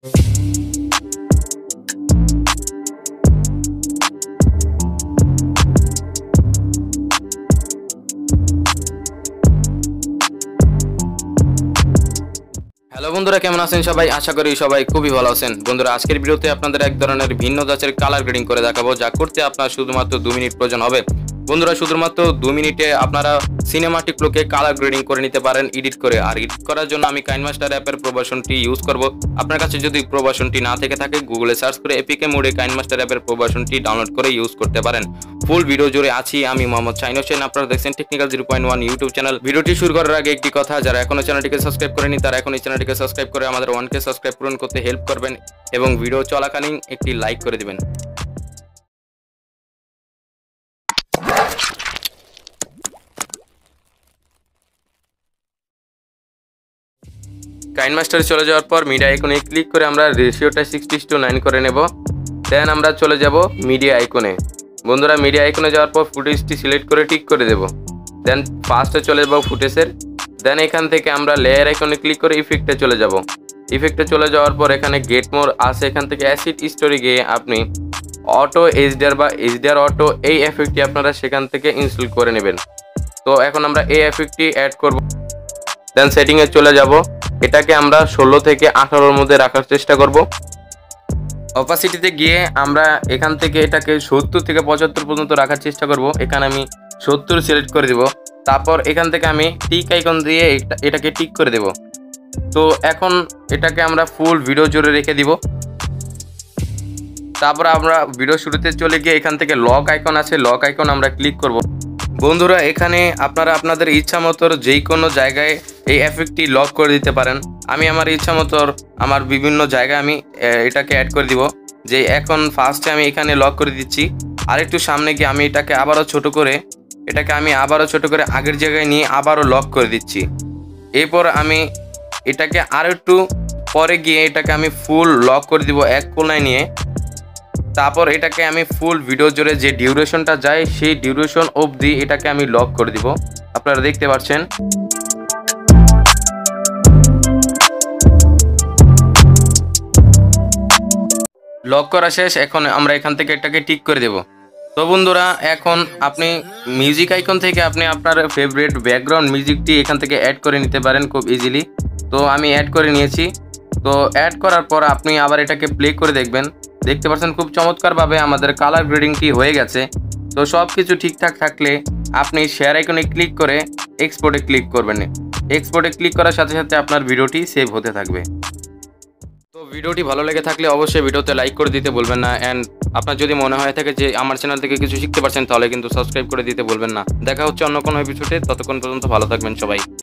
Hello বন্ধুরা, কেমন আছেন সবাই? আশা করি সবাই খুবই ভালো আছেন। বন্ধুরা, আজকের ভিডিওতে আপনাদের এক ধরনের ভিন্ন ধাঁচের কালার গ্রেডিং করে দেখাবো, যা করতে আপনার শুধুমাত্র 2 মিনিট প্রয়োজন হবে। বন্ধুরা, শুধুমাত্র 2 মিনিটে আপনারা সিনেমাটিক লুকে কালার গ্রেডিং করে নিতে পারেন এডিট করে। আর এডিট করার জন্য আমি কাইনমাস্টার অ্যাপের প্রবাসনটি ইউজ করব। আপনার কাছে যদি প্রবাসনটি না থেকে থাকে, গুগলে সার্চ করে এপিকে মোডে কাইনমাস্টার অ্যাপের প্রবাসনটি ডাউনলোড করে ইউজ করতে পারেন। ফুল ভিডিও জুড়ে আছি আমি মোহাম্মদ শাহিন হোসেন। আপনারা দেখছেন টেকনিক্যাল 0.1 ইউটিউব চ্যানেল। ভিডিওটি শুরু করার আগে একটি কথা, যারা এখনো চ্যানেলটিকে সাবস্ক্রাইব করেনি তারা এখন এই চ্যানেলটিকে সাবস্ক্রাইব করে আমাদের 1K সাবস্ক্রাইব পূরণ করতে হেল্প করবেন এবং ভিডিও চলাকালীন একটি লাইক করে দিবেন। কাইনমাস্টারে চলে যাওয়ার পর মিডিয়া আইকনে ক্লিক করে আমরা রেশিওটা 60:9 করে নেব। দেন আমরা চলে যাব মিডিয়া আইকনে। বন্ধুরা, মিডিয়া আইকনে যাওয়ার পর ফুটেজটি সিলেক্ট করে টিক করে দেব। দেন ফার্স্টে চলে যাব ফুটেজের। দেন এখান থেকে আমরা লেয়ার আইকনে ক্লিক করে ইফেক্টে চলে যাব। ইফেক্টে চলে যাওয়ার পর এখানে গেট মোর আছে, এখান থেকে অ্যাসিড স্টোরি গিয়ে আপনি অটো এইচডিআর বা এইচডিআর অটো এই এফেক্টটি আপনারা সেখান থেকে ইনস্টল করে নেবেন। তো এখন আমরা এই এফেক্টটি অ্যাড করব। দেন সেটিংয়ে চলে যাব। এটাকে আমরা 16 থেকে 18-র মধ্যে রাখার চেষ্টা করব। অপাসিটিতে গিয়ে আমরা এখান থেকে এটাকে 70 থেকে 75 পর্যন্ত রাখার চেষ্টা করব। এখানে আমি 70 সিলেক্ট করে দেব। তারপর এখান থেকে আমি টিক আইকন দিয়ে এটাকে টিক করে দেব। তো এখন এটাকে আমরা ফুল ভিডিও জুড়ে রেখে দিব। তারপর আমরা ভিডিও শুরুতে চলে গিয়ে এখান থেকে লক আইকন আছে, লক আইকন আমরা ক্লিক করব। বন্ধুরা, এখানে আপনারা আপনাদের ইচ্ছা মতো যে কোনো জায়গায় এই এফেক্টটি লক করে দিতে পারেন। আমি আমার ইচ্ছা মতো আমার বিভিন্ন জায়গায় আমি এটাকে অ্যাড করে দিব। যে এখন ফার্স্টে আমি এখানে লক করে দিচ্ছি। আরেকটু সামনে গিয়ে আমি এটাকে আবারও ছোট করে আগের জায়গায় নিয়ে আবারও লক করে দিচ্ছি। এরপর আমি এটাকে আরও একটু পরে গিয়ে এটাকে আমি ফুল লক করে দিব এক কোণায় নিয়ে। তারপর এটাকে আমি ফুল ভিডিও জুড়ে যে ডিউরেশনটা যায় সেই ডিউরেশন অবধি এটাকে আমি লক করে দিব। আপনারা দেখতে পাচ্ছেন। লক করা শেষ। এখন আমরা এখান থেকে এটাকে টিক করে দেব। তো বন্ধুরা, এখন আপনি মিউজিক আইকন থেকে আপনি আপনার ফেভারিট ব্যাকগ্রাউন্ড মিউজিকটি এখান থেকে অ্যাড করে নিতে পারেন খুব ইজিলি। তো আমি অ্যাড করে নিয়েছি। তো অ্যাড করার পর আপনি আবার এটাকে প্লে করে দেখবেন। দেখতে পাচ্ছেন খুব চমৎকারভাবে আমাদের কালার গ্রেডিংটি হয়ে গেছে। তো সব কিছু ঠিকঠাক থাকলে আপনি শেয়ার আইকনে ক্লিক করে এক্সপোর্টে ক্লিক করবেন। এক্সপোর্টে ক্লিক করার সাথে সাথে আপনার ভিডিওটি সেভ হতে থাকবে। তো ভিডিওটি ভালো লেগে থাকলে অবশ্যই ভিডিওতে লাইক করে দিতে বলবেন না। অ্যান্ড আপনার যদি মনে হয়ে থাকে যে আমার চ্যানেল থেকে কিছু শিখতে পারছেন, তাহলে কিন্তু সাবস্ক্রাইব করে দিতে বলবেন না। দেখা হচ্ছে অন্য কোনো এপিসোডে। ততক্ষণ পর্যন্ত ভালো থাকবেন সবাই।